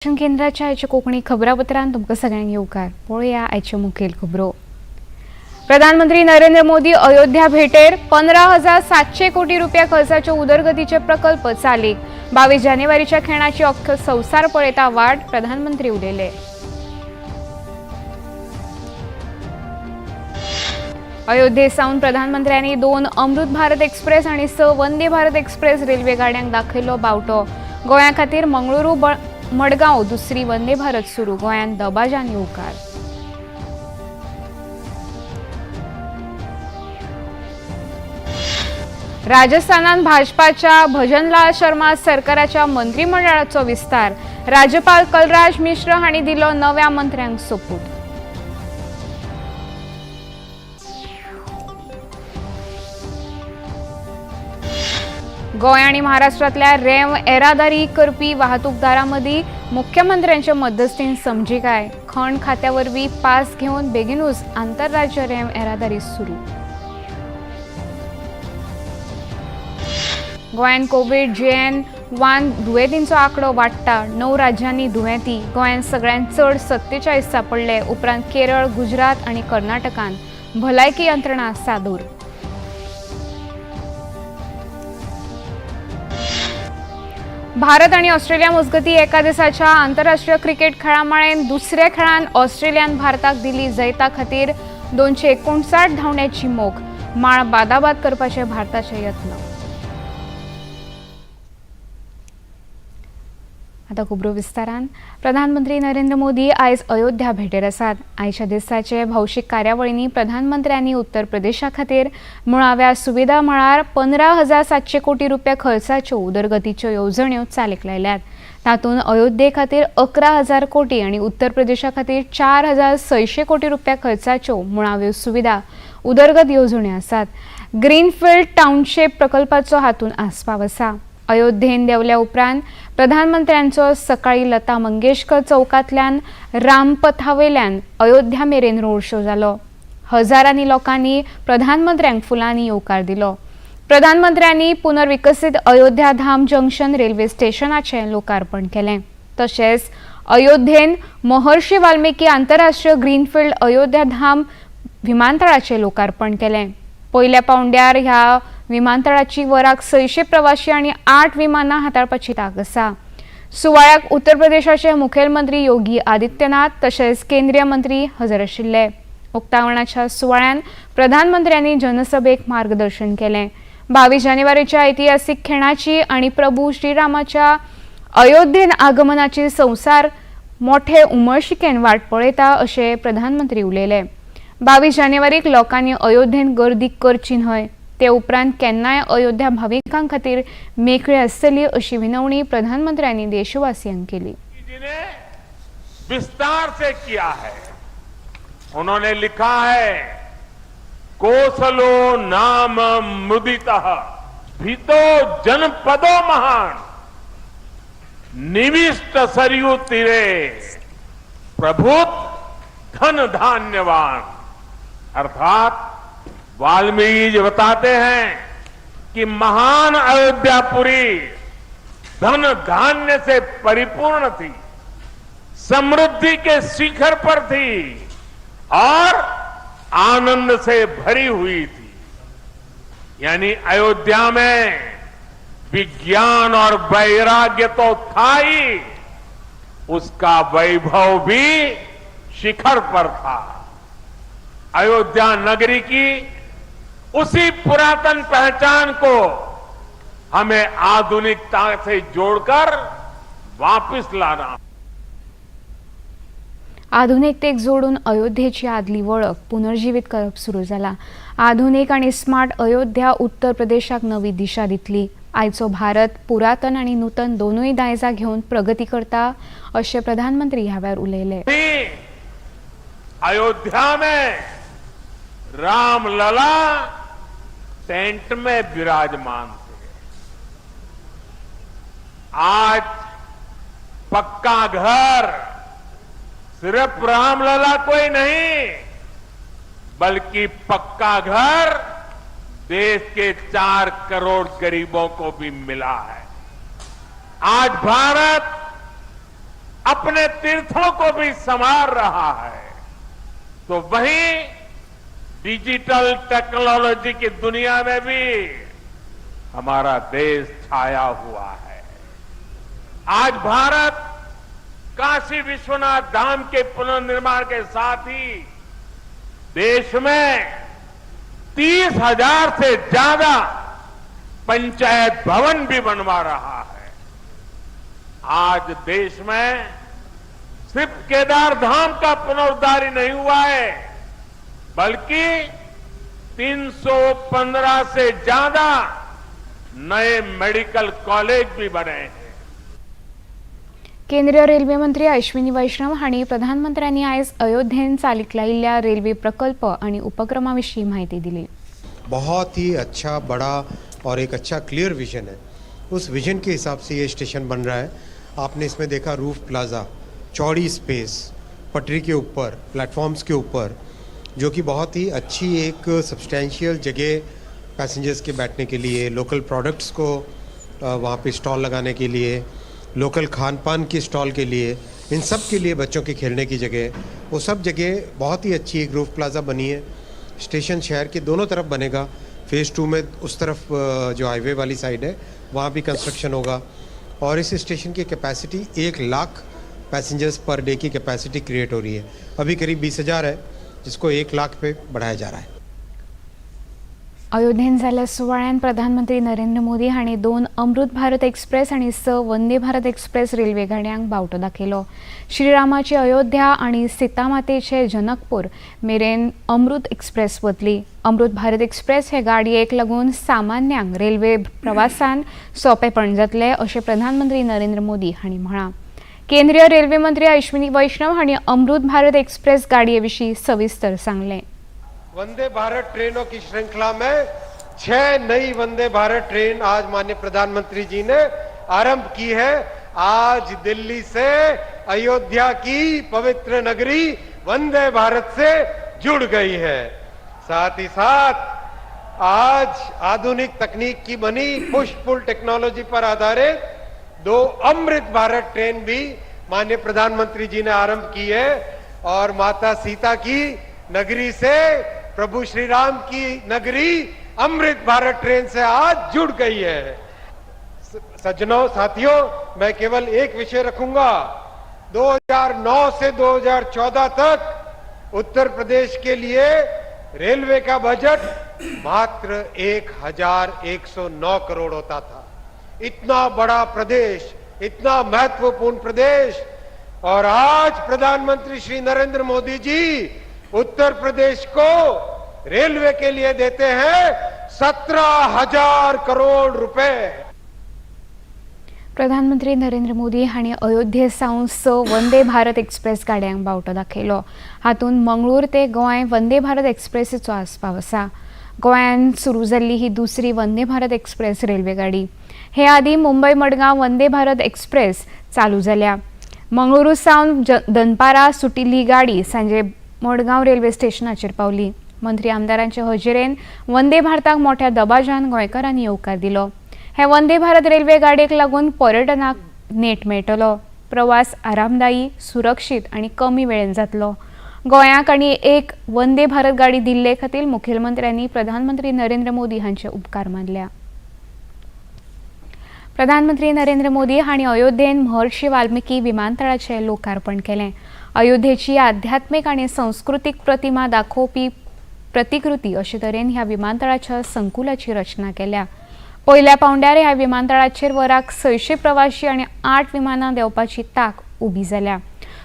केंद्राच्या आयच्या कोकणी खबरापत्रांत तुमकां सगळ्यांक येवकार। पळोवया आयच्यो मुखेल खबरो। प्रधानमंत्री नरेंद्र मोदी अयोध्या भेटेर 15,700 कोटी रुपया खर्चाचे उदरगतीचे प्रकल्प चालीक। 22 जानेवारीच्या खिणाची अख्खो संवसार पळयता वाट, प्रधानमंत्री उलयले। अयोध्येसावन प्रधानमंत्र्यांनी 2 अमृत भारत एक्सप्रेस आणि 6 वंदे भारत एक्सप्रेस रेल्वे गाड्यांक दाखयलो बावटो। गोंया खातीर मंगळुरू मडगांव दुसरी वंदे भारत सुरू। गोंयान दबाजान येवकार। राजस्थानात भाजपाच्या भजनलाल शर्मा सरकाराच्या मंत्रिमंडळाचो विस्तार। राज्यपाल कलराज मिश्र हांणी दिलो नव्या मंत्र्यांक सोपूत। गोंय आणि महाराष्ट्रातल्या रेंव येरादारी करपी वाहतूकदारां मदीं मुख्यमंत्र्यांचे मध्यस्थीन समजिकाय। खण खात्यावरवीं पास घेवन बेगीनूच आंतरराज्य रेंव येरादारी सुरू। गोंयान कोविड JN-1 दुयेंतींचो आंकडो वाडटा। 9 राज्यांनी दुयेंती। गोंयान सगळ्यांत चड 47 सांपडले। उपरांत केरळ, गुजरात आणि कर्नाटकान भलायकी यंत्रणा सादूर। भारत आणि ऑस्ट्रेलिया मजगती एका दिसाच्या आंतरराष्ट्रीय क्रिकेट खेळामाळेन दुसऱ्या खेळान ऑस्ट्रेलियान भारताक दिली जैता खातीर 259 धांवड्याची मोख। माळ बादाबाद करपाचे भारताचे यत्न। आता खबरो विस्तारान। प्रधानमंत्री नरेंद्र मोदी आयज अयोध्या भेटेर आसात। आयच्या दिसाचे भौशीक कार्यावळींनी प्रधानमंत्र्यांनी उत्तर प्रदेशा खातीर मुळाव्या सुविधा मळार 15,700 कोटी रुपया खर्चाच्यो उदरगतीच्यो येवजण्यो चालीक लायल्यात। तातूंत अयोध्ये खातीर 11,000 कोटी आणि उत्तर प्रदेशा खातीर 4,600 कोटी रुपया खर्चाच्यो मुळाव्यो सुविधा उदरगत येवजण्यो आसात। ग्रीनफील्ड टाउनशिप प्रकल्पाचो हातूंत आस्पाव आसा। अयोध्येन देवल्या उपरांत प्रधानमंत्र्यांचो सकाळी लता मंगेशकर चौकांतल्यान रामपथावेल्यान अयोध्या मेरेन रोड शो जालो। हजारांनी लोकांनी प्रधानमंत्र्यांक फुलांनी येवकार दिलो। प्रधानमंत्र्यांनी पुनर्विकसीत अयोध्या धाम जंक्शन रेल्वे स्टेशनाचें लोकार्पण केलें। तशेंच अयोध्येन महर्षी वाल्मिकी आंतरराष्ट्रीय ग्रीनफील्ड अयोध्या धाम विमानतळाचें लोकार्पण केलें। पयल्या पावंड्यार ह्या विमानतळाची वराक 600 प्रवासी आणि 8 विमानां हाताळपाची तांक आसा। सुवाळ्याक उत्तर प्रदेशाचे मुखेलमंत्री योगी आदित्यनाथ तशेंच केंद्रीय मंत्री हजर आशिल्ले। उक्तावणाच्या सुवाळ्यान प्रधानमंत्र्यांनी जनसभेक मार्गदर्शन केलें। 22 जानेवारीच्या ऐतिहासीक खिणाची आणि प्रभू श्रीरामाच्या अयोध्येन आगमनाची संवसार मोठे उमळशिकेन वाट पळयता अशें प्रधानमंत्री उलयले। 22 जानेवारीक लोकांनी अयोध्येन गर्दी करची न्हय। ते उपरांत केन्नाय अयोध्या भाविकां खातीर मेकळी आसतली अशी विनवणी प्रधानमंत्र्यांनी देशवासियांक केली। विस्तार से किया है। उन्होंने लिखा है कोसलो नाम मुदितः भीतो जनपदो महान निविष्ट सरयू तीरे प्रभुत धन धान्यवान। अर्थात वाल्मीकि जी बताते हैं कि महान अयोध्यापुरी धन धान्य से परिपूर्ण थी, समृद्धि के शिखर पर थी और आनंद से भरी हुई थी। यानी अयोध्या में विज्ञान और वैराग्य तो था ही, उसका वैभव भी शिखर पर था। अयोध्या नगरी की उसी पुरातन पहचान को हमें आधुनिकता से जोड़कर वापस लाना। आधुनिकतेक जोडून अयोध्येची आदली वळख पुनर्जीवित करप सुरू जाला। आधुनिक आणि स्मार्ट अयोध्या उत्तर प्रदेशाक नवी दिशा दितली। आयचो भारत पुरातन आणि नूतन दोनूय दायजां घेवन प्रगती करता अशें प्रधानमंत्री ह्या वेळार उलयले। अयोध्या में रामलला टेंट में विराजमान थे। आज पक्का घर सिर्फ रामलला कोई नहीं, बल्कि पक्का घर देश के 4 करोड़ गरीबों को भी मिला है। आज भारत अपने तीर्थों को भी संवार रहा है, तो वहीं डिजिटल टेक्नोलॉजी की दुनिया में भी हमारा देश छाया हुआ है। आज भारत काशी विश्वनाथ धाम के पुनर्निर्माण के साथ ही देश में 30,000 से ज्यादा पंचायत भवन भी बनवा रहा है। आज देश में सिर्फ केदार धाम का पुनरुद्धार ही नहीं हुआ है, बल्कि 315 से ज्यादा नए मेडिकल कॉलेज भी बने हैं। केंद्रीय रेल्वे मंत्री अश्विनी वैष्णव हांणी प्रधानमंत्र्यांनी आयज अयोध्येन चालीक लायिल्ल्या रेल्वे प्रकल्प आणि उपक्रमाविषयी माहिती दिली। बहुत ही अच्छा, बड़ा और एक अच्छा क्लियर विजन है। उस विजन के हिसाब से ये स्टेशन बन रहा है। आपने इसमें देखा रूफ प्लाजा, चौड़ी स्पेस, पटरी के ऊपर, प्लेटफॉर्म्स के ऊपर, जो कि बहुत ही अच्छी एक सब्सटैंशियल जगह पैसेंजर्स के बैठने के लिए, लोकल प्रोडक्ट्स को वहाँ पे स्टॉल लगाने के लिए, लोकल खान पान की स्टॉल के लिए, इन सब के लिए बच्चों के खेलने की जगह, वो सब जगह बहुत ही अच्छी एक रूफ प्लाजा बनी है। स्टेशन शहर के दोनों तरफ बनेगा। फेज़ 2 में उस तरफ जो हाईवे वाली साइड है वहाँ भी कंस्ट्रक्शन होगा और इस स्टेशन की capacity 1 lakh passengers per day की कैपेसिटी क्रिएट हो रही है। अभी करीब 20,000 है, जिसको 1 लाख पे बढ़ाया जा रहा है। अयोध्येन जाल्ल्या सुवाळ्यान प्रधानमंत्री नरेंद्र मोदी हांणी 2 अमृत भारत एक्सप्रेस आणि 6 वंदे भारत एक्सप्रेस रेल्वे गाड्यांक बावटो दाखयलो। श्रीरामाची अयोध्या आणि सीतामातेचे जनकपूर मेरेन अमृत एक्सप्रेस वतली। अमृत भारत एक्सप्रेस हे गाडयेक लागून सामान्यांक रेल्वे प्रवासान सोंपेपण जातले अशें प्रधानमंत्री नरेंद्र मोदी हांणी म्हळां। केंद्रीय रेल्वे मंत्री अश्विनी वैष्णव हांणी अमृत भारत एक्सप्रेस गाडये विशीं सविस्तर सांगलें। वंदे भारत ट्रेनों की श्रृंखला में 6 नई वंदे भारत ट्रेन आज माननीय प्रधानमंत्री जी ने आरंभ की है। आज दिल्ली से अयोध्या की पवित्र नगरी वंदे भारत से जुड़ गई है। साथ ही साथ आज आधुनिक तकनीक की बनी पुश पुल टेक्नोलॉजी पर आधारित 2 अमृत भारत ट्रेन भी माननीय प्रधानमंत्री जी ने आरंभ की है और माता सीता की नगरी से प्रभु श्री राम की नगरी अमृत भारत ट्रेन से आज जुड़ गई है। सज्जनों, साथियों, मैं केवल एक विषय रखूंगा। 2009 से 2014 तक उत्तर प्रदेश के लिए रेलवे का बजट मात्र 1,109 करोड़ होता था। इतना बड़ा प्रदेश, इतना महत्वपूर्ण प्रदेश, और आज प्रधानमंत्री श्री नरेंद्र मोदी जी उत्तर प्रदेश को रेलवे के लिए देते हैं 17,000 करोड़ रुपए। प्रधानमंत्री नरेंद्र मोदी हांणी अयोध्ये सावन 6 वंदे भारत एक्सप्रेस गाड्यांक बावटो दाखयलो। हातूंत मंगळूर ते गोंय वंदे भारत एक्सप्रेसीचो आस्पाव आसा। गोंयांत सुरू जाल्ली ही दुसरी वंदे भारत एक्सप्रेस रेल्वे गाडी। हे आदी मुंबई मडगांव वंदे भारत एक्सप्रेस चालू जाल्या। मंगळुरू सावन दनपारा सुटिल्ली गाडी सांजे मडगांव रेल्वे स्टेशनाचेर पावली। मंत्री आमदारांचे हजेरेन वंदे भारताक मोठ्या दबाज्यान गोंयकारांनी येवकार दिलो। हे वंदे भारत रेल्वे गाडयेक लागून पर्यटनाक नेट मेळटलो। प्रवास आरामदायी, सुरक्षीत आणि कमी वेळेन जातलो। गोंयाक आनी एक वंदे भारत गाडी दिल्ले खातीर मुखेलमंत्र्यांनी प्रधानमंत्री नरेंद्र मोदी हांचे उपकार मानल्या। प्रधानमंत्री नरेंद्र मोदी हांणी अयोध्येन महर्षी वाल्मिकी विमानतळाचें लोकार्पण केलें। अयोध्येची आध्यात्मिक आणि सांस्कृतिक प्रतिमा दाखोवपी प्रतिकृती अशे तरेन ह्या विमानतळाच्या संकुलाची रचना केल्या। पहिल्या पावंड्यार ह्या विमानतळाचेर वराक 600 प्रवासी आणि 8 विमानां देंवपाची तांक उबी जाल्या।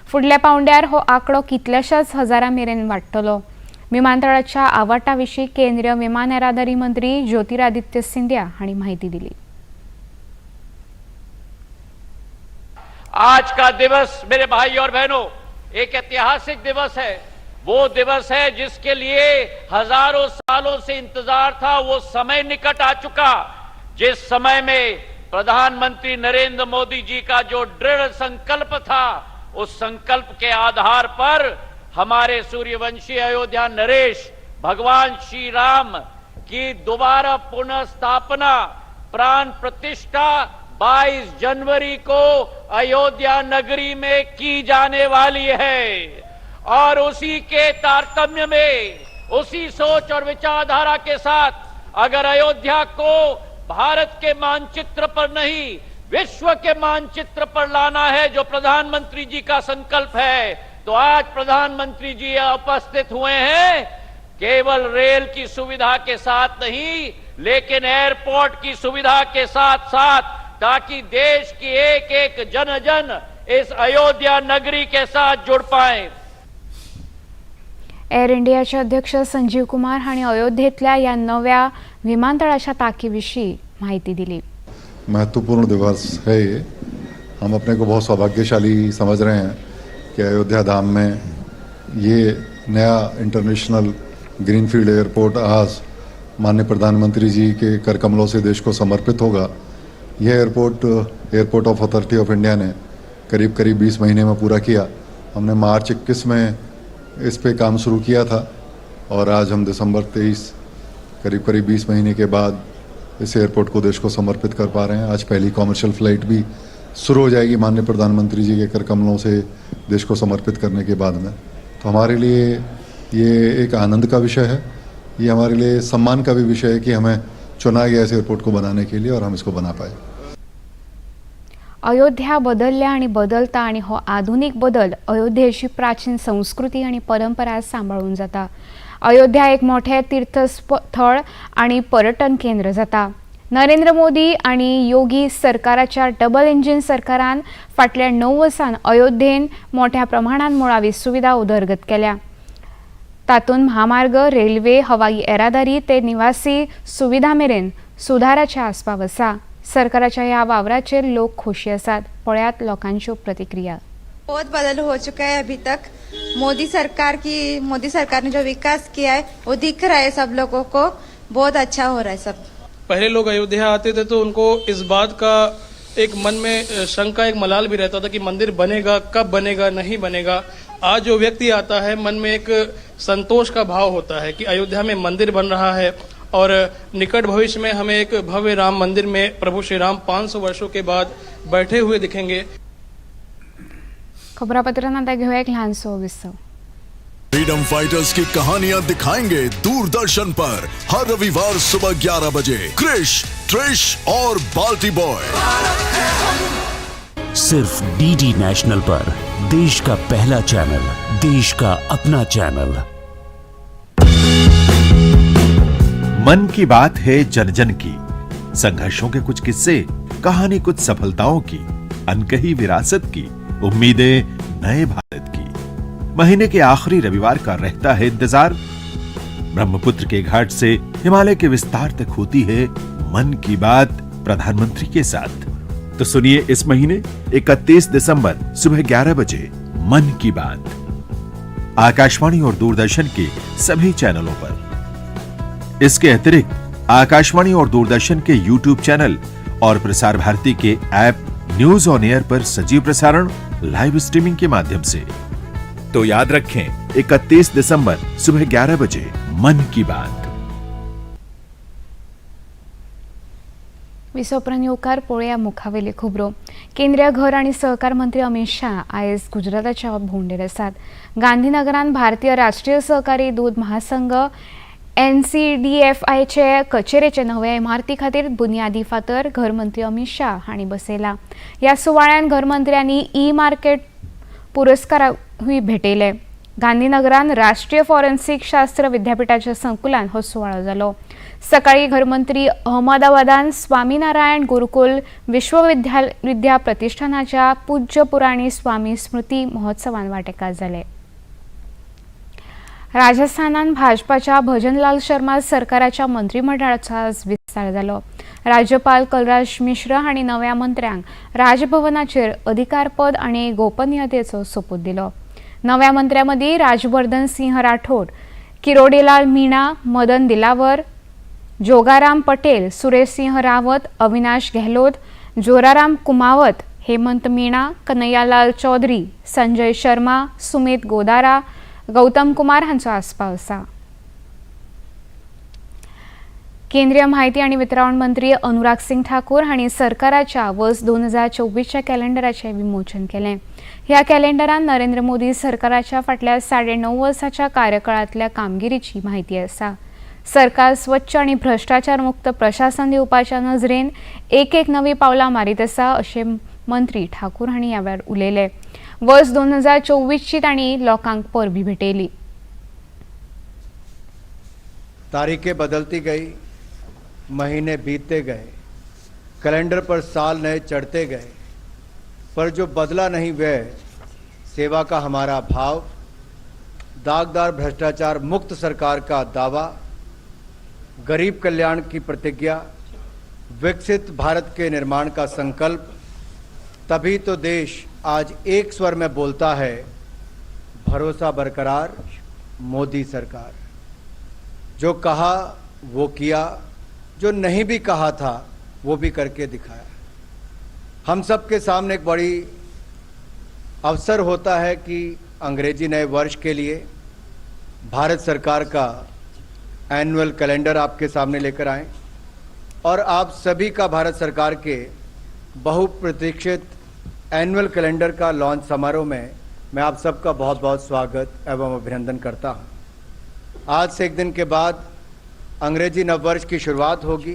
फुडल्या पावंड्यार हो आंकडो कितल्याशाच हजारां मेरेन वाडटलो। विमानतळाच्या आवाठा विशीं केंद्रीय विमान येरादारी मंत्री ज्योतिरादित्य सिंधिया हांणी माहिती दिली। आज का दिवस मेरे भाई और बहनों एक ऐतिहासिक दिवस है। वो दिवस है जिसके लिए हजारों सालों से इंतजार था। वो समय निकट आ चुका जिस समय में प्रधानमंत्री नरेंद्र मोदी जी का जो दृढ़ संकल्प था, उस संकल्प के आधार पर हमारे सूर्यवंशी अयोध्या नरेश भगवान श्री राम की दोबारा पुनः स्थापना, प्राण प्रतिष्ठा 22 जनवरी को अयोध्या नगरी में की जाने वाली है। और उसी के तारतम्य में, उसी सोच और विचारधारा के साथ अगर अयोध्या को भारत के मानचित्र पर नहीं, विश्व के मानचित्र पर लाना है, जो प्रधानमंत्री जी का संकल्प है, तो आज प्रधानमंत्री जी उपस्थित हुए हैं केवल रेल की सुविधा के साथ नहीं, लेकिन एयरपोर्ट की सुविधा के साथ साथ, ताकि देश की एक एक जन जन इस अयोध्या नगरी के साथ जुड़ पाए। एअर इंडियाचे अध्यक्ष संजीव कुमार हांणी अयोध्येतल्या या नव्या विमानतळाच्या ताकीविषयी माहिती दिली। महत्वपूर्ण दिवस है ये। हम अपने को बहुत सौभाग्यशाली समझ रहे हैं कि अयोध्या धाम में ये नया इंटरनेशनल ग्रीनफील्ड एयरपोर्ट आज माननीय प्रधानमंत्री जी के कर कमलों से देश को समर्पित होगा। यह airport of authority of India ने करीब 20 महीने में पूरा किया। हमने मार्च 21 में इस पे काम शुरू किया था और आज हम दिसंबर 23 करीब 20 महीने के बाद इस एयरपोर्ट को देश को समर्पित कर पा रहे हैं। आज पहली कॉमर्शियल फ्लाइट भी शुरू हो जाएगी माननीय प्रधानमंत्री जी के कर कमलों से देश को समर्पित करने के बाद में। तो हमारे लिए ये एक आनंद का विषय है, ये हमारे लिए सम्मान का भी विषय है कि हमें चुना गया इस एयरपोर्ट को बनाने के लिए और हम इसको बना पाए। अयोध्या बदलल्या आणि बदलता आणि हो आधुनिक बदल अयोध्येची प्राचीन संस्कृती आणि परंपरा सांभाळून जाता। अयोध्या एक मोठे तीर्थस्थळ आणि पर्यटन केंद्र जाता। नरेंद्र मोदी आणि योगी सरकाराच्या डबल इंजिन सरकारान फाटल्या 9 वर्सांन अयोध्येन मोठ्या प्रमाणात मुळावी सुविधा उदरगत केल्या। तातूंत महामार्ग, रेल्वे, हवाई येरादारी ते निवासी सुविधा मेरेन सुधाराचे आस्पाव आसा। सरकाराच्या या वावराचेर लोक खुशी आसात। पळयात लोकांच्यो प्रतिक्रिया। बहुत बदल हो चुका है अभी तक। मोदी सरकार ने जो विकास किया है वो दिख रहा है सब लोगों को, बहुत अच्छा हो रहा है सब। पहले लोग अयोध्या आते थे तो उनको इस बात का एक मन में शंका, एक मलाल भी रहता था कि मंदिर बनेगा, कब बनेगा, नहीं बनेगा। आज जो व्यक्ति आता है मन में एक संतोष का भाव होता है कि अयोध्या में मंदिर बन रहा है और निकट भविष्य में हमें एक भव्य राम मंदिर में प्रभु श्री राम 500 वर्षों के बाद बैठे हुए दिखेंगे। खबरापत्रांत आता घेऊया एक लहानसो विस्तव। फ्रीडम फाइटर्स की कहानियां दिखाएंगे दूरदर्शन पर हर रविवार सुबह 11 बजे क्रिश, ट्रिश और बाल्टी बॉय। सिर्फ डीडी नेशनल पर, देश का पहला चैनल, देश का अपना चैनल। मन की बात है जन जन की, संघर्षों के कुछ किस्से, कहानी कुछ सफलताओं की, अनकही विरासत की, उम्मीदें नए भारत की। महीने के आखिरी रविवार का रहता है इंतजार। ब्रह्मपुत्र के घाट से हिमालय के विस्तार तक होती है मन की बात प्रधानमंत्री के साथ। तो सुनिए इस महीने 31 दिसंबर सुबह 11 बजे मन की बात, आकाशवाणी और दूरदर्शन के सभी चैनलों पर। इसके अतिरिक्त आकाशवाणी और दूरदर्शन के YouTube चैनल और प्रसार भारती के ऐप न्यूज ऑन एयर पर सजीव प्रसारण लाइव स्ट्रीमिंग के माध्यम से। तो याद रखें 31 दिसंबर सुबह 11 बजे मन की बात। विसोपरान येवकार पळोवया मुखावेली खबरो। केंद्रीय घर आणि सहकार मंत्री अमित शाह आयज गुजराताच्या भोंवडेर आसात। गांधीनगरान भारतीय राष्ट्रीय सहकारी दूध महासंघ NCDFI चे कचेरेचे नव्या इमारती खातीर बुनियादी फातर घर मंत्री अमित शाह हांणी बसयला। या सुवाळ्यान घर मंत्र्यांनी ई-मार्केट पुरस्कारूय भेटयले। गांधीनगरान राष्ट्रीय फॉरेन्सिक शास्त्र विद्यापीठाच्या संकुलान हो सुवाळो जालो। सकाळी घरमंत्री अहमदाबादान स्वामीनारायण गुरुकुल विद्या प्रतिष्ठानाच्या पूज्य पुराणी स्वामी स्मृती महोत्सवान वांटेकार जाले। राजस्थानान भाजपाच्या भजनलाल शर्मा सरकाराच्या मंत्रिमंडळाचा आज विस्तार जालो। राज्यपाल कलराज मिश्र हांणी नव्या मंत्र्यांक राजभवनाचेर अधिकारपद आणि गोपनीयतेचो सोपूत दिलो। नव्या मंत्र्यांमदी राजवर्धन सिंह राठोड, किरोडीलाल मीणा, मदन दिलावर, जोगाराम पटेल, सुरेश सिंह रावत, अविनाश गहलोत, जोराराम कुमावत, हेमंत मीणा, कन्हैयालाल चौधरी, संजय शर्मा, सुमित गोदारा, गौतम कुमार हांचो आस्पाव आसा। केंद्रीय माहिती आणि वितरण मंत्री अनुराग सिंग ठाकूर हांणी सरकाराच्या वर्स 2024च्या कॅलेंडराचे विमोचन केले। ह्या कॅलेंडरान नरेंद्र मोदी सरकाराच्या फाटल्या 9.5 वर्साच्या कार्यकाळातल्या कामगिरीची माहिती आसा। सरकार स्वच्छ आणि भ्रष्टाचार मुक्त प्रशासन दिवपाच्या नजरेन एक नवी पावलां मारीत आसा अशें मंत्री ठाकूर हांणी ह्या वेळार उलयले। वर्स 2024ची तांणी लोकांक परबी भेटयली। तारीखें बदलती गई, महीने बीतते गए, कैलेंडर पर साल नए चढ़ते गए, पर जो बदला नहीं वह सेवा का हमारा भाव, दागदार भ्रष्टाचार मुक्त सरकार का दावा, गरीब कल्याण की प्रतिज्ञा, विकसित भारत के निर्माण का संकल्प। तभी तो देश आज एक स्वर में बोलता है, भरोसा बरकरार, मोदी सरकार। जो कहा वो किया, जो नहीं भी कहा था वो भी करके दिखाया। हम सब के सामने एक बड़ी अवसर होता है कि अंग्रेजी नए वर्ष के लिए भारत सरकार का एनुअल कैलेंडर आपके सामने लेकर आएं और आप सभी का भारत सरकार के बहुप्रतीक्षित एनुअल कैलेंडर का लॉन्च समारोह में मैं आप सबका बहुत बहुत स्वागत एवं अभिनंदन करता हूं। आज से एक दिन के बाद अंग्रेजी नववर्ष की शुरुआत होगी,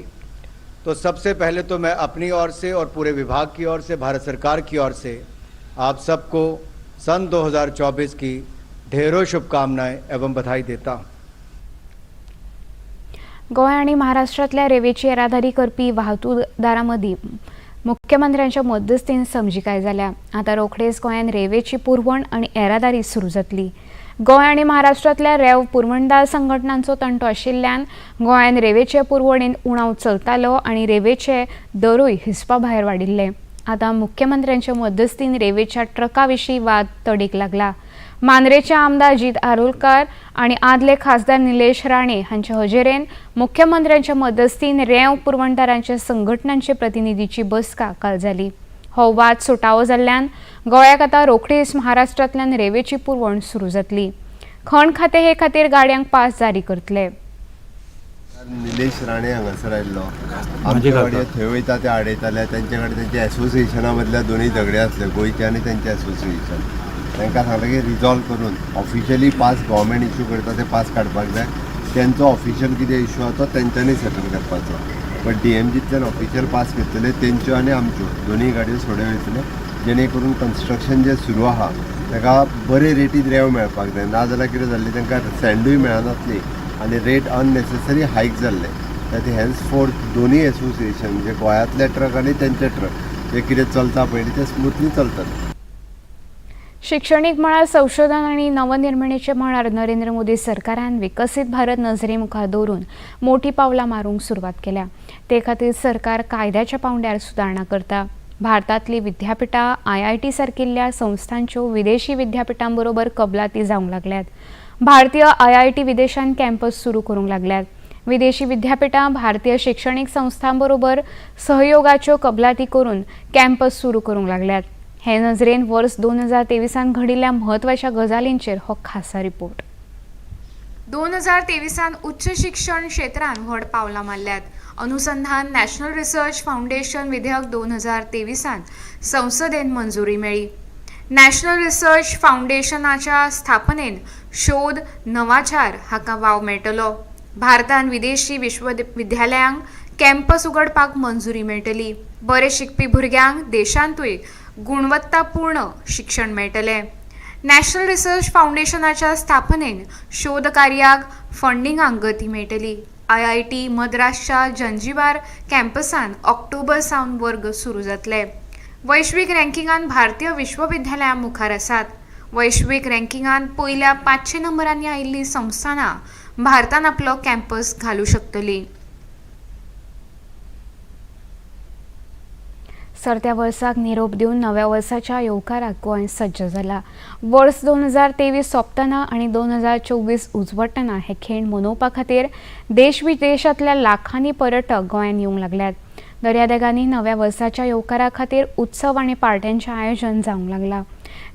तो सबसे पहले तो मैं अपनी ओर से और पूरे विभाग की ओर से, भारत सरकार की ओर से आप सबको सन 2024 की ढेरों शुभकामनाएं एवं बधाई देता हूं। गोंय आणि महाराष्ट्रातल्या रेवेची येरादारी करपी वाहतूकदारांमदी मुख्यमंत्र्यांच्या मध्यस्थीन समजिकाय जाल्या। आता रोखडेच गोंयान रेवेची पुरवण आणि येरादारी सुरू जातली। गोंय आणि महाराष्ट्रातल्या रेव पुरवणदार संघटनांचो तंटो आशिल्ल्यान गोंयान रेवेचे पुरवणेन उणाव चलतालो आणि रेवेचे दरूय हिसपा भायर वाडिल्ले। आता मुख्यमंत्र्यांच्या मध्यस्थीन रेवेच्या ट्रका विशीं वाद तडीक लागला। मांद्रेचे आमदार अजित आरोलकार आणि आदले खासदार निलेश राणे हांच्या हजेरेन मुख्यमंत्र्यांच्या मध्यस्थीन रेव पुरवणदारांच्या संघटनांचे प्रतिनिधीची बसका काल जाली। हो वाद सुटावो जाल्ल्यान गोंयाक आता रोखडीच महाराष्ट्रांतल्यान रेवेची पुरवण सुरू जातली। खण खाते हे खातीर गाडयांक पास जारी करतले। निलेश राणे हांगासर आयिल्लो आमचे गाडये थंय वयता ते आडयताले, तेंचे कडेन तेंचे एसोसिएशना मदल्या दोनूय झगडे आसले, गोंयचे आनी तेंचे एसोसिएशन। तांकां सांगलें की रिजॉल्व करून ऑफिशियली पास गव्हर्मेंट इश्यू करता ते पास काडपाक जाय, तेंचो ऑफिशियल कितें इश्यू आसा तो तेंच्यांनी सेटल करपाचो। पण DMGतल्यान ऑफिशियल पास घेतले तेंच्यो आनी आमच्यो दोनूय गाडयो सोडे वयतले, जेणे करून कन्स्ट्रक्शन जे सुरू आहा ताका बरे रेटीत रेव मेळपाक जाय। ना जाल्यार कितें जाल्लें तांकां सँडूय मेळनासली आनी रेट अननेसेसरी हायक जाल्ले। ते हेन्सफोर्थ दोनूय एसोसिएशन जे गोंयांतले ट्रक आनी तेंचे ट्रक जे कितें चलता पळय ते स्मूथली चलतात। शिक्षणीक मळार संशोधन आणि नवनिर्मितीचे मळार नरेंद्र मोदी सरकारान विकसित भारत नजरे मुखार दवरून मोठी पावलां मारूंक सुरवात केल्या। ते खातीर सरकार कायद्याच्या पावंड्यार सुदारणा करता। भारतांतली विद्यापीठां IIT सारकिल्ल्या संस्थांच्यो विदेशी विद्यापीठां बरोबर कबलाती जावंक लागल्यात। भारतीय IIT विदेशांत कॅम्पस सुरू करूंक लागल्यात। विदेशी विद्यापीठां भारतीय शिक्षणीक संस्थां बरोबर सहयोगाच्यो कबलाती करून कॅम्पस सुरू करूंक लागल्यात। हे नजरेन वर्स 2023 घडिल्ल्या म्हत्वाच्या गजालींचेर हो खासा रिपोर्ट। 2023 उच्च शिक्षण क्षेत्रांत व्हड पावलां मारल्यात। अनुसंधान नॅशनल रिसर्च फाउंडेशन विधेयक 2023 संसदेन मंजुरी मेळ्ळी। नॅशनल रिसर्च फाउंडेशनाच्या स्थापनेन शोध नवाचार हाका वाव मेळटलो। भारतान विदेशी विश्वविद्यालयांक कॅम्पस उगडपाक मंजुरी मेळटली। बरे शिकपी भुरग्यांक देशांतूय गुणवत्तापूर्ण शिक्षण मेळटले। नॅशनल रिसर्च फाउंडेशनाच्या स्थापनेन शोध कार्याक फंडिंगाक गती मेळटली। IIT मद्रासच्या जंजिबार कॅम्पसान ऑक्टोबर सावन वर्ग सुरू जातले। वैश्वीक रँकिंगान भारतीय विश्वविद्यालयां मुखार आसात। वैश्वीक रँकिंगान पयल्या 500 नंबरांनी आयिल्ली संस्थानां भारतान आपलो कॅम्पस घालूं शकतली। सरत्या वर्साक निरोप दिवन नव्या वर्साच्या येवकाराक गोंय सज्ज जाला। वर्स 2023 सोंपतना आनी 2024 उजवडटना हे खीण मनोवपा खातीर देश विदेशांतल्या लाखांनी पर्यटक गोंयांत येवंक लागल्यात। दर्यादेगांनी नव्या वर्साच्या येवकारा खातीर उत्सव आनी पार्ट्यांचें आयोजन जावंक लागलां।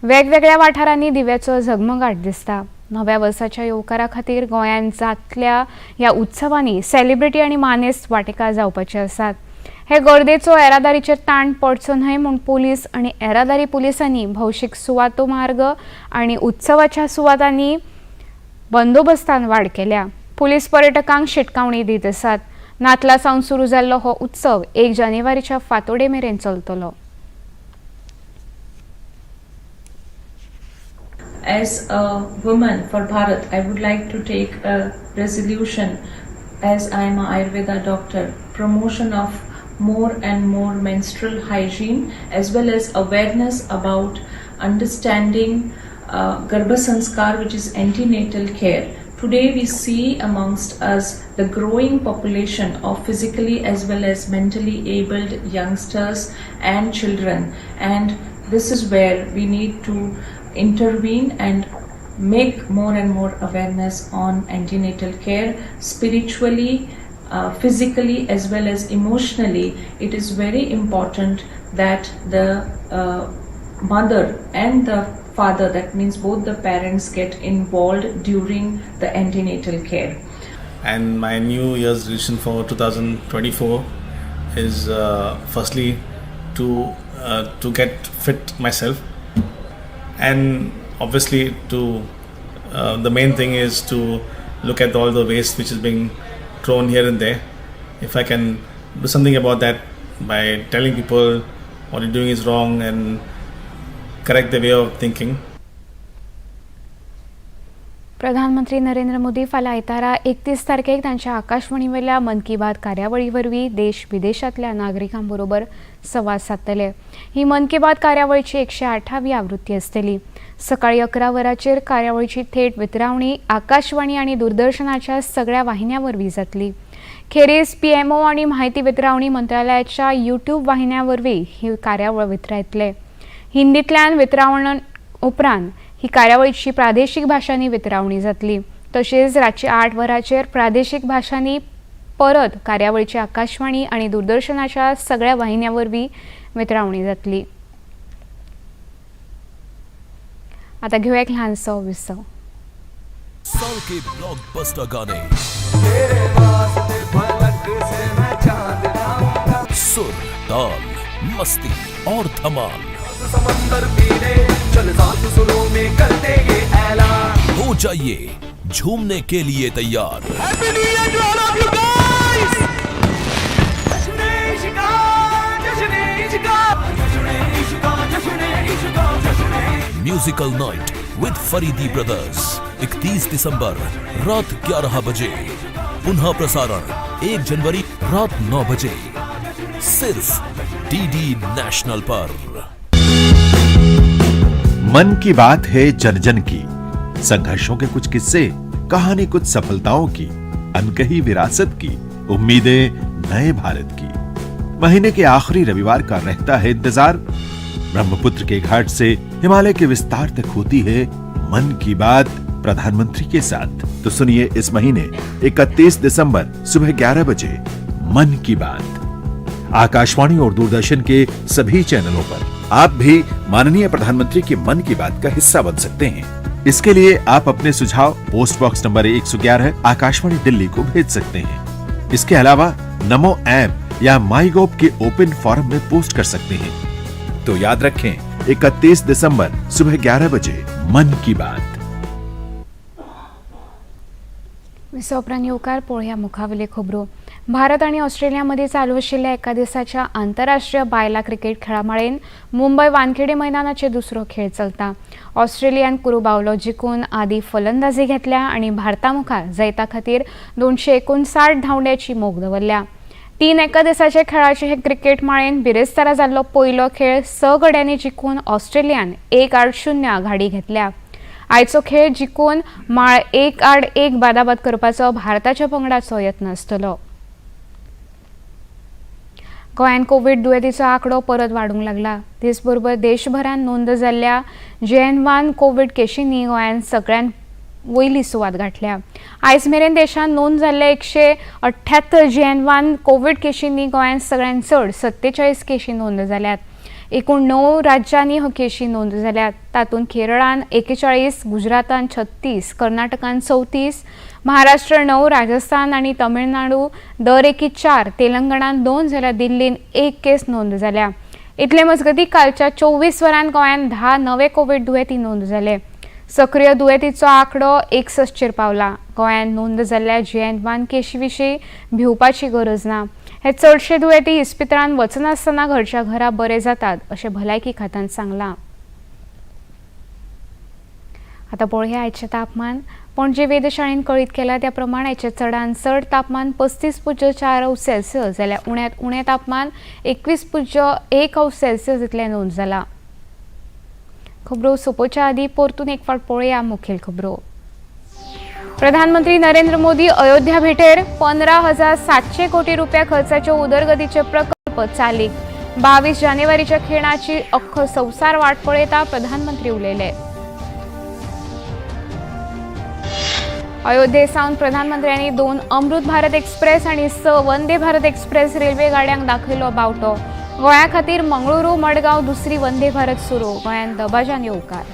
वेगवेगळ्या वाठारांनी दिव्याचो झगमगाट दिसता। नव्या वर्साच्या येवकारा खातीर गोंयांत जातल्या ह्या उत्सवांनी सेलिब्रिटी आनी मानेस्त वांटेकार जावपाचे आसात. हे गर्देचो येरादारीचेर ताण पडचो न्हय म्हूण पोलीस आनी येरादारी पुलिसांनी भौशीक सुवातो मार्ग आनी उत्सवाच्या सुवातांनी बंदोबस्तान वाड केल्या. पुलीस पर्यटकांक शिटकावणी दीत आसात. नातला सावन सुरू जाल्लो हो उत्सव 1 जानेवारीच्या फांतोडे मेरेन चलतलो. As a woman for Bharat, I would like to take a resolution, as I am an Ayurveda doctor, promotion of more and more menstrual hygiene as well as awareness about understanding Garbha Sanskar, which is antenatal care. Today we see amongst us the growing population of physically as well as mentally abled youngsters and children, and this is where we need to intervene and make more and more awareness on antenatal care spiritually, physically as well as emotionally. It is very important that the mother and the father, that means both the parents, get involved during the antenatal care. And my New Year's resolution for 2024 is firstly to get fit myself, and obviously the main thing is to look at all the waste which is being thrown here and there. If I can do something about that by telling people what you're doing is wrong and correct the way of thinking. प्रधानमंत्री नरेंद्र मोदी फाल्यां आयतारा 31 तारखेक तांच्या आकाशवाणी वयल्या मन की बात कार्यावळी वरवीं देश विदेशांतल्या नागरिकां बरोबर संवाद साधतले. ही मन की बात कार्यावळीची 108वी आवृत्ती आसतली. सकाळी 11 वरांचेर कार्यावळीची थेट वितरावणी आकाशवाणी आनी दूरदर्शनाच्या सगळ्या वाहिन्यां वरवीं जातली. खेरीज PMO आनी म्हायती वितरावणी मंत्रालयाच्या YouTube वाहिन्यां वरवीं ही कार्यावळ वितरायतले. हिंदींतल्यान वितरावण उपरांत ही कार्यावळीची प्रादेशीक भाशांनी वितरावणी जातली. तशेंच रातची 8 वरांचेर प्रादेशीक भाशांनी परत कार्यावळीची आकाशवाणी आनी दूरदर्शनाच्या सगळ्या वाहिन्यां वरवीं वितरावणी जातली. आता घेऊया एक ल्हानसो विसव. साल के ब्लॉकबस्टर गाने, सुर, ताल, मस्ती और धमाल. समंदर पीने चल साथ सुनो में करते ये ऐलान. हो जाइए झूमने के लिए तैयार. Happy new year to all of you guys. जश्न इश्क, जश्न इश्क. म्यूजिकल नाइट विद फरीदी ब्रदर्स 31 दिसंबर रात 11 बजे. पुनः प्रसारण 1 जनवरी रात 9 बजे सिर्फ DD नेशनल पर. मन की बात है जन जन की. संघर्षों के कुछ किस्से, कहानी कुछ सफलताओं की, अनकही विरासत की, उम्मीदें नए भारत की. महीने के आखिरी रविवार का रहता है इंतजार. ब्रह्मपुत्र के घाट से हिमालय के विस्तार तक होती है मन की बात प्रधानमंत्री के साथ. तो सुनिए इस महीने 31 दिसंबर सुबह 11 बजे मन की बात आकाशवाणी और दूरदर्शन के सभी चैनलों पर. आप भी माननीय प्रधानमंत्री की मन की बात का हिस्सा बन सकते हैं. इसके लिए आप अपने सुझाव post box number 111 Akashvani Delhi को भेज सकते हैं. इसके अलावा नमो ऐप या माईगोव के ओपन फोरम में पोस्ट कर सकते हैं. तो याद रखें 31 दिसंबर सुबह 11 बजे मन की बात. विसवप्रांत येवकार पळोवया मुखावेले खबरो. भारत आणि ऑस्ट्रेलिया मध्ये चालू आशिल्ल्या एका दिसाच्या आंतरराष्ट्रीय बायला क्रिकेट खेळामाळेन मुंबई वानखेडे मैदानाचेर दुसरो खेळ चलता. ऑस्ट्रेलियान कुरुबावलो जिखून आदी फलंदाजी घेतल्या आणि भारता मुखार जैता खातीर 259 धांवड्याची मोख दवरल्या. 3 एका दिसाचे खेळाचे हे क्रिकेट माळेन बिरेस्तारा जाल्लो पयलो खेळ 6 गड्यांनी जिखून ऑस्ट्रेलियान 1-0 आघाडी घेतल्या. आयचो खेळ जिखून माळ 1-1 बादाबाद करपाचो भारताच्या पंगडाचो यत्न आसतलो. गोंयांत कोविड दुयेंतीचो आंकडो परत वाडूंक लागला. तेच बरोबर देशभरात नोंद जाल्ल्या JN1 कोविड केशींनी गोंयांत सगळ्यांत वयली सुवात गाठल्या. आयज मेरेन देशांत नोंद जाल्ल्या 178 JN1 कोविड केशींनी गोंयांत सगळ्यांत चड 47 केशी नोंद जाल्यात. एकूण 9 राज्यांनी हो केशी नोंद जाल्यात. तातूंत केरळान 41, गुजरातान 36, कर्नाटकान 34, महाराष्ट्र 9, राजस्थान आणि तमिळनाडू दर एकी 4, तेलंगणान 2 जाल्यार दिल्लीन 1 केस नोंद जाल्या. इतले मजगतीं कालच्या 24 वरांत गोंयांत 10 नवे कोविड दुयेंती नोंद जाले. सक्रिय दुयेंतीचो आंकडो 61 पावला. गोंयांत नोंद जाल्ल्या JN1 केशी विशीं भिवपाची गरज ना. हे चडशे दुयेंती इस्पितळांत वचनासतना घरच्या घरा बरे जातात अशें भलायकी खात्यान सांगलां. आतां पळोवया आयचें तापमान. पणजे वेधशाळेन कळीत केला त्या प्रमाण आयचे चडांत चड तापमान 35.4°C जाल्यार उण्यांत उणें तापमान 21.1°C इतलें नोंद जालां. खबरो सोंपोवच्या आदीं परतून एक फावट पळोवया मुखेल खबरो. प्रधानमंत्री नरेंद्र मोदी अयोध्या भेटेर 15,700 कोटी रुपया खर्चाचे उदरगतीचे प्रकल्प चालीक. 22 जानेवारीच्या खिणाची अख्खो संवसार वाट पळयता, प्रधानमंत्री उलयले. अयोध्येसावन प्रधानमंत्र्यांनी 2 अमृत भारत एक्सप्रेस आणि 6 वंदे भारत एक्सप्रेस रेल्वे गाड्यांक दाखयलो बावटो. गोंया खातीर मंगळुरू मडगांव दुसरी वंदे भारत सुरू. गोंयांत दबाज्यान येवकार.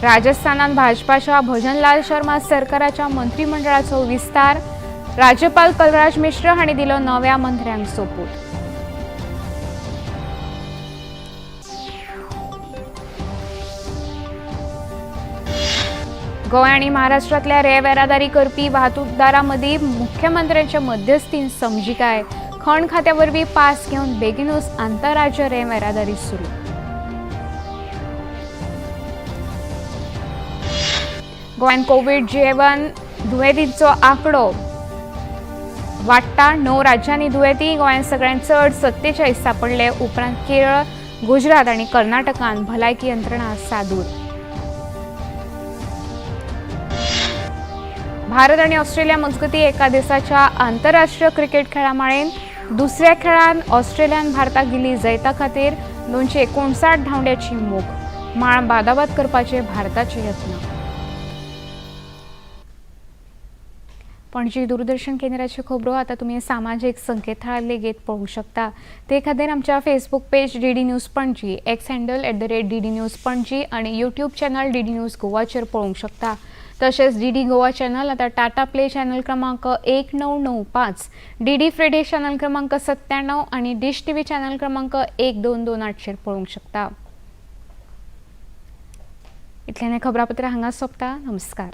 राजस्थानात भाजपाच्या भजनलाल शर्मा सरकाराच्या मंत्रिमंडळाचो विस्तार. राज्यपाल कलराज मिश्र हांणी दिलो नव्या मंत्र्यांक सोपूत. गोंय आणि महाराष्ट्रातल्या येरादारी करपी वाहतूकदारां मदीं मुख्यमंत्र्यांच्या मध्यस्थीन समजिकाय. खण खात्या वरवीं पास घेवन बेगीनूच आंतरराज्य येरादारी सुरू. गोंयांत कोविड JN1 दुयेंतींचो आंकडो वाडटा. 9 राज्यांनी दुयेंती. गोंयांत सगळ्यांत चड 47 सांपडले. उपरांत केरळ, गुजरात आणि कर्नाटकान भलायकी यंत्रणा सादूर. भारत आणि ऑस्ट्रेलिया मजगतीं एका दिसाच्या आंतरराष्ट्रीय क्रिकेट खेळामाळेन दुसऱ्या खेळांत ऑस्ट्रेलियान भारताक दिली जैता खातीर 259 धांवड्याची मोख. माळ बादाबाद करपाचे भारताचे यत्न. पणजी दूरदर्शन केंद्राची खबरो आतां तुमी सामाजीक संकेतथळार लेगीत पळोवंक शकता. ते खातीर आमच्या Facebook page DD news Panaji, x handle @DD news Panaji आणि यूट्यूब चॅनल DD न्यूज गोवाचेर पळोवंक शकता. तशेंच DD गोवा चॅनल आतां टाटा प्ले चॅनल क्रमांक 1995, DD फ्री डिश चॅनल क्रमांक 97 आणि डिश TV चॅनल क्रमांक 1228 पळोवंक शकता. इतल्यान खबरापत्र हांगा सोंपता. नमस्कार.